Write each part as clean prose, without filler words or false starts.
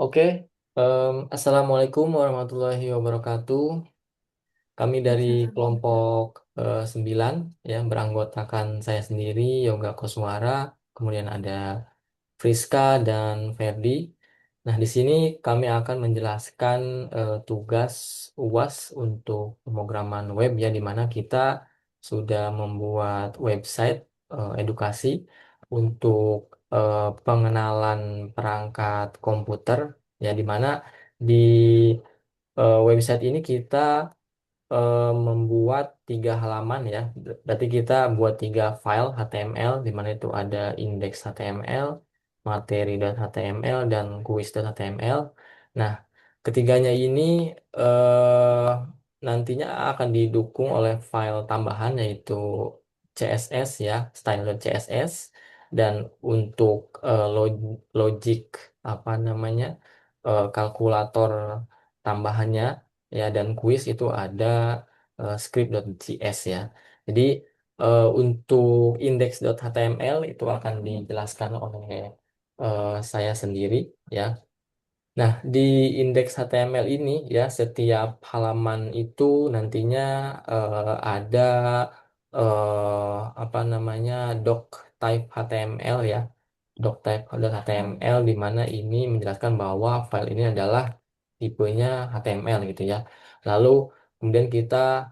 Oke, Assalamualaikum warahmatullahi wabarakatuh. Kami dari kelompok 9 ya beranggotakan saya sendiri Yoga Koswara, kemudian ada Friska dan Ferdi. Nah, di sini kami akan menjelaskan tugas UAS untuk pemrograman web ya, di mana kita sudah membuat website edukasi untuk pengenalan perangkat komputer ya, di mana di website ini kita membuat 3 halaman ya. Berarti kita buat 3 file HTML, di mana itu ada index HTML, materi.html, dan quiz.html. Nah, ketiganya ini eh, nantinya akan didukung oleh file tambahan yaitu CSS ya, style.css, dan untuk logic apa namanya kalkulator tambahannya ya, dan quiz itu ada script.js ya. Jadi untuk index.html itu akan dijelaskan oleh saya sendiri ya. Nah, di indeks HTML ini ya, setiap halaman itu nantinya ada apa namanya doc type HTML ya. Doc type HTML, di mana ini menjelaskan bahwa file ini adalah tipenya HTML gitu ya. Lalu kemudian kita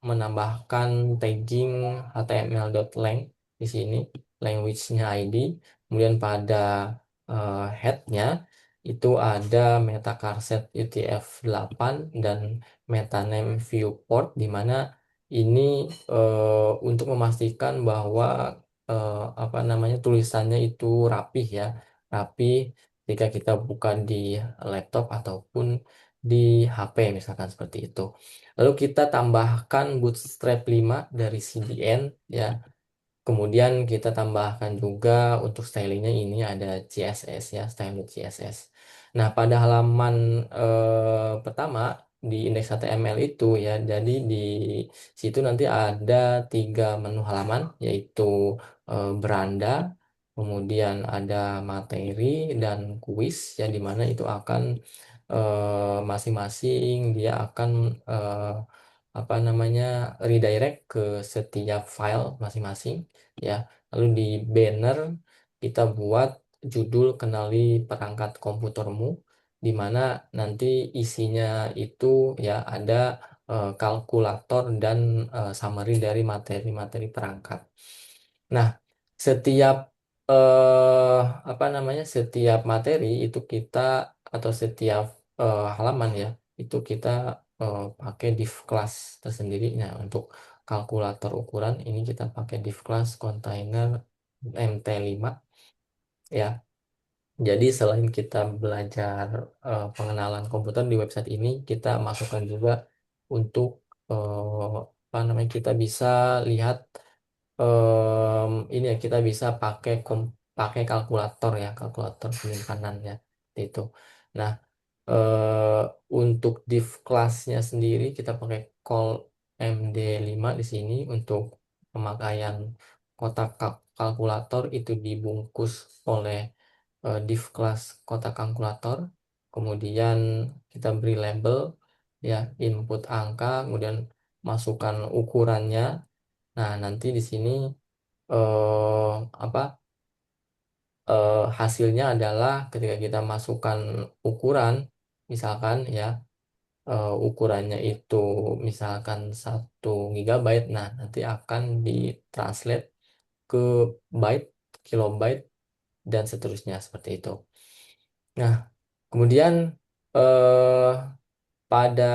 menambahkan tagging html.length di sini, language-nya ID. Kemudian pada head-nya itu ada metacarset UTF-8 dan metaname viewport, di mana ini untuk memastikan bahwa apa namanya tulisannya itu rapih ya, rapih jika kita buka di laptop ataupun di HP misalkan seperti itu. Lalu kita tambahkan Bootstrap 5 dari CDN ya. Kemudian kita tambahkan juga untuk stylingnya ini ada CSS ya, style CSS. Nah, pada halaman pertama di indeks HTML itu ya, jadi di situ nanti ada 3 menu halaman, yaitu beranda, kemudian ada materi dan kuis ya, di mana itu akan masing-masing dia akan apa namanya redirect ke setiap file masing-masing ya. Lalu di banner kita buat judul kenali perangkat komputermu, di mana nanti isinya itu ya ada kalkulator dan summary dari materi-materi perangkat. Nah, setiap apa namanya setiap materi itu kita, atau setiap halaman ya, itu kita pakai div class tersendiri. Nah, untuk kalkulator ukuran ini kita pakai div class container MT5 ya. Jadi selain kita belajar pengenalan komputer di website ini, kita masukkan juga untuk apa namanya kita bisa lihat ini ya, kita bisa pakai kalkulator ya, kalkulator penyimpanan ya, itu. Nah, eh, untuk div kelasnya sendiri kita pakai call MD5 di sini. Untuk pemakaian kotak kalkulator itu dibungkus oleh div kelas kotak kalkulator. Kemudian kita beri label ya, input angka, kemudian masukkan ukurannya. Nah, nanti di sini eh, apa hasilnya adalah ketika kita masukkan ukuran, misalkan ya, ukurannya itu misalkan 1 GB. Nah, nanti akan ditranslate ke byte, kilobyte, dan seterusnya seperti itu. Nah, kemudian eh, pada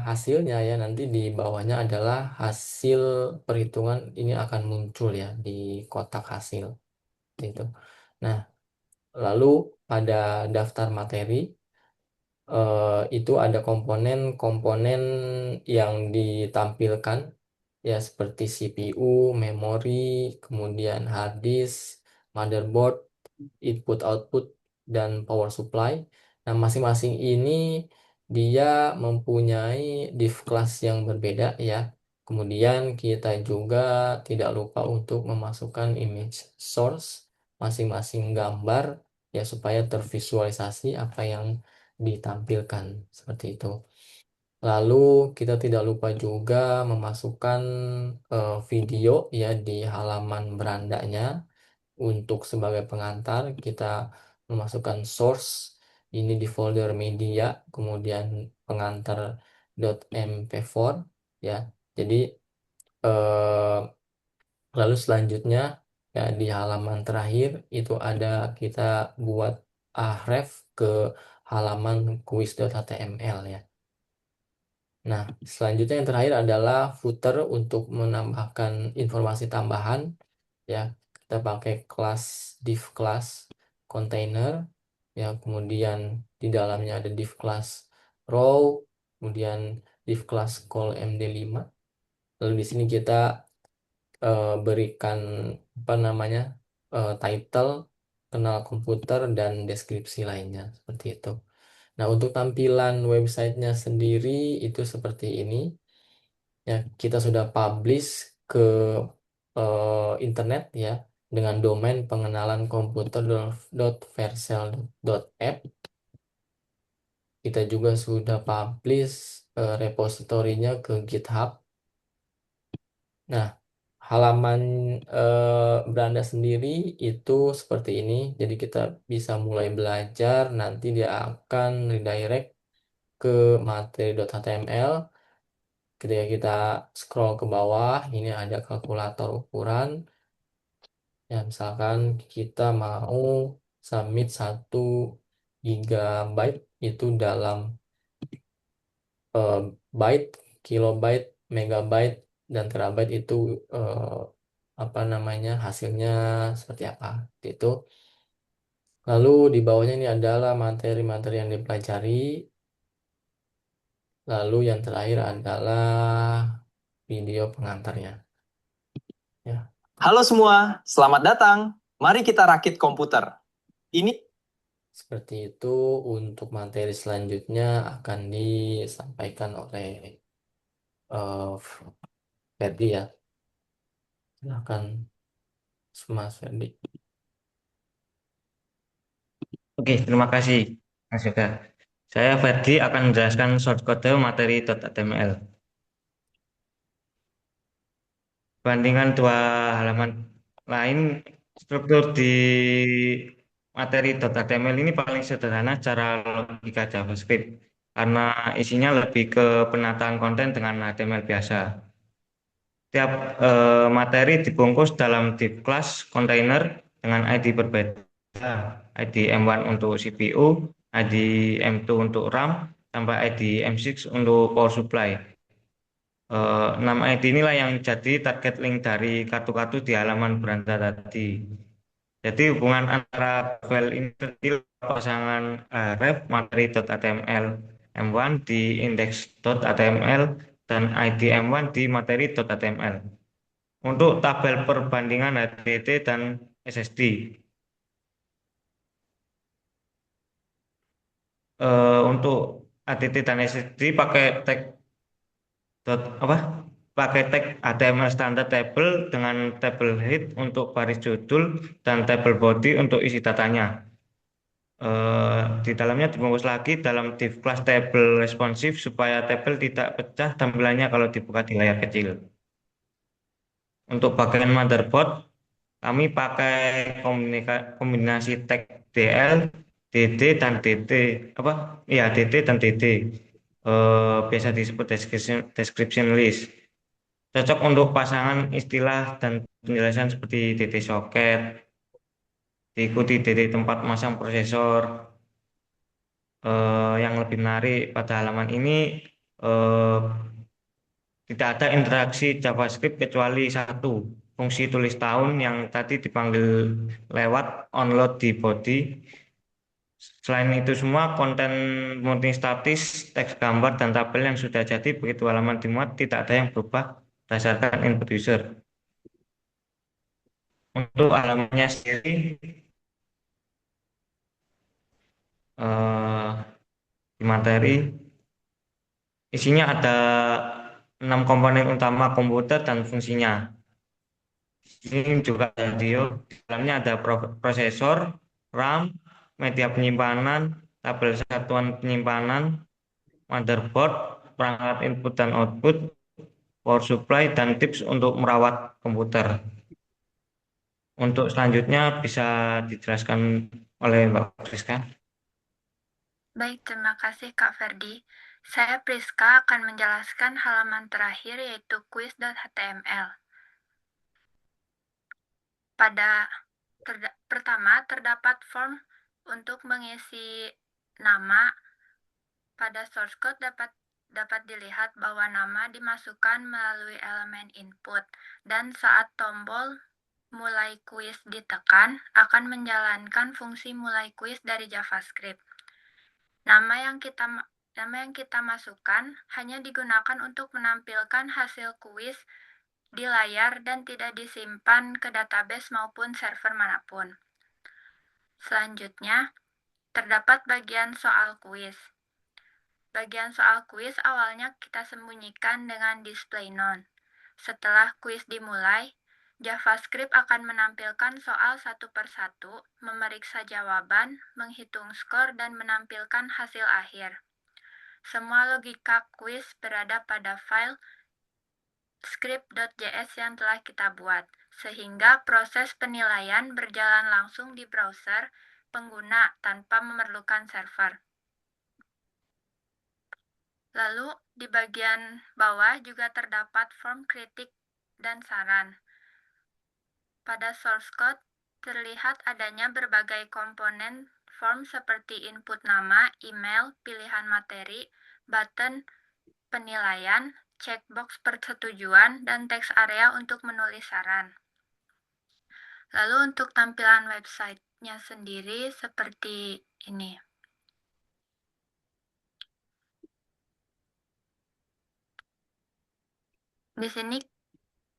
hasilnya ya, nanti di bawahnya adalah hasil perhitungan, ini akan muncul ya di kotak hasil itu. Nah, lalu pada daftar materi itu ada komponen-komponen yang ditampilkan ya, seperti CPU, memori, kemudian hard disk, motherboard, input output, dan power supply. Nah, masing-masing ini dia mempunyai div class yang berbeda ya. Kemudian kita juga tidak lupa untuk memasukkan image source masing-masing gambar ya supaya tervisualisasi apa yang ditampilkan seperti itu. Lalu kita tidak lupa juga memasukkan video ya di halaman berandanya. Untuk sebagai pengantar kita memasukkan source ini di folder media, kemudian pengantar .mp4 ya. Jadi eh, lalu selanjutnya ya di halaman terakhir itu ada kita buat href ke halaman quiz.html ya. Nah, selanjutnya yang terakhir adalah footer untuk menambahkan informasi tambahan. Ya, kita pakai kelas div class container. Ya, kemudian di dalamnya ada div class row, kemudian div class call md5. Lalu di sini kita berikan apa namanya title, kenal komputer dan deskripsi lainnya seperti itu. Nah, untuk tampilan websitenya sendiri itu seperti ini. Ya, kita sudah publish ke internet ya dengan domain pengenalan komputer.vercel.app. Kita juga sudah publish repositorinya ke GitHub. Nah, halaman beranda sendiri itu seperti ini. Jadi kita bisa mulai belajar. Nanti dia akan redirect ke materi.html. Ketika kita scroll ke bawah, ini ada kalkulator ukuran. Ya, misalkan kita mau submit 1 GB itu dalam eh, byte, kilobyte, megabyte, dan terabyte itu apa namanya hasilnya seperti apa. Itu. Lalu di bawahnya ini adalah materi-materi yang dipelajari. Lalu yang terakhir adalah video pengantarnya. Ya, Halo semua, selamat datang. Mari kita rakit komputer. Ini seperti itu untuk materi selanjutnya akan disampaikan oleh eh, Ferdi ya. Silakan Mas Ferdi. Oke, terima kasih, Mas Yoga. Saya Ferdi akan menjelaskan shortcode materi .html. Bandingkan dua halaman lain, struktur di materi .html ini paling sederhana secara logika JavaScript, karena isinya lebih ke penataan konten dengan HTML biasa. Tiap materi dibungkus dalam div class container dengan ID berbeda. ID M1 untuk CPU, ID M2 untuk RAM, sampai ID M6 untuk power supply. 6 ID inilah yang jadi target link dari kartu-kartu di halaman beranda tadi. Jadi hubungan antara file ini terjadi pasangan ref materi.html M1 di index.html dan ID M1 di materi.html. Untuk tabel perbandingan HDD dan SSD. Untuk HDD dan SSD pakai tag dot apa? Pakai tag HTML standar table dengan table head untuk baris judul dan table body untuk isi datanya. Di dalamnya dibungkus lagi dalam div class table responsive supaya table tidak pecah tampilannya kalau dibuka di layar kecil. Untuk bagian motherboard, kami pakai kombinasi tag DL, DD dan DT apa? Ya, DT dan DD. Biasa disebut description list. Cocok untuk pasangan istilah dan penjelasan seperti DT socket, diikuti DT tempat masang prosesor. Yang lebih menarik pada halaman ini eh, tidak ada interaksi JavaScript kecuali satu, fungsi tulis tahun yang tadi dipanggil lewat onload di body. Selain itu semua, konten multistatis, teks gambar, dan tabel yang sudah jadi begitu halaman dimuat tidak ada yang berubah berdasarkan input user. Untuk halamannya sendiri, eh, di materi, isinya ada 6 komponen utama komputer dan fungsinya. Ini juga ada di dalamnya ada prosesor, RAM, media penyimpanan, tabel satuan penyimpanan, motherboard, perangkat input dan output, power supply, dan tips untuk merawat komputer. Untuk selanjutnya bisa dijelaskan oleh Mbak Friska. Baik, terima kasih Kak Ferdi. Saya Priska akan menjelaskan halaman terakhir yaitu quiz.html. Pertama, terdapat form untuk mengisi nama. Pada source code dapat dilihat bahwa nama dimasukkan melalui elemen input, dan saat tombol mulai quiz ditekan, akan menjalankan fungsi mulai quiz dari JavaScript. Nama yang kita masukkan hanya digunakan untuk menampilkan hasil kuis di layar dan tidak disimpan ke database maupun server manapun. Selanjutnya, terdapat bagian soal kuis. Bagian soal kuis awalnya kita sembunyikan dengan display none. Setelah kuis dimulai, JavaScript akan menampilkan soal satu persatu, memeriksa jawaban, menghitung skor, dan menampilkan hasil akhir. Semua logika kuis berada pada file script.js yang telah kita buat, sehingga proses penilaian berjalan langsung di browser pengguna tanpa memerlukan server. Lalu, di bagian bawah juga terdapat form kritik dan saran. Pada source code, terlihat adanya berbagai komponen form seperti input nama, email, pilihan materi, button penilaian, checkbox persetujuan, dan teks area untuk menulis saran. Lalu untuk tampilan website-nya sendiri seperti ini. Di sini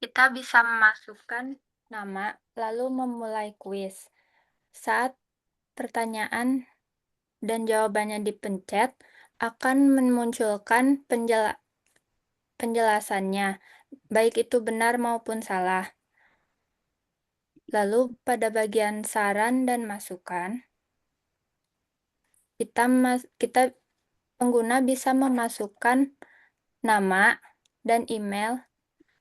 kita bisa memasukkan nama, lalu memulai kuis. Saat pertanyaan dan jawabannya dipencet, akan memunculkan penjelasannya, baik itu benar maupun salah. Lalu pada bagian saran dan masukan, pengguna bisa memasukkan nama dan email.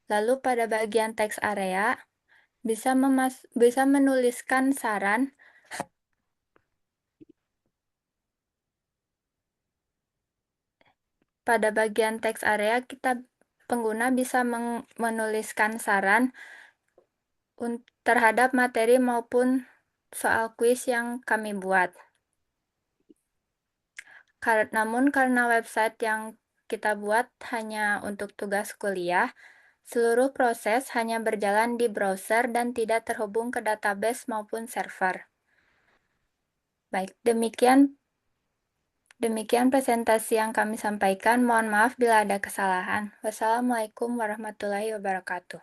Lalu pada bagian teks area bisa menuliskan saran. Pada bagian teks area pengguna bisa menuliskan saran terhadap materi maupun soal kuis yang kami buat. Namun karena website yang kita buat hanya untuk tugas kuliah, seluruh proses hanya berjalan di browser dan tidak terhubung ke database maupun server. Baik, demikian presentasi yang kami sampaikan. Mohon maaf bila ada kesalahan. Wassalamualaikum warahmatullahi wabarakatuh.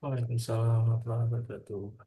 Waalaikumsalam warahmatullahi wabarakatuh.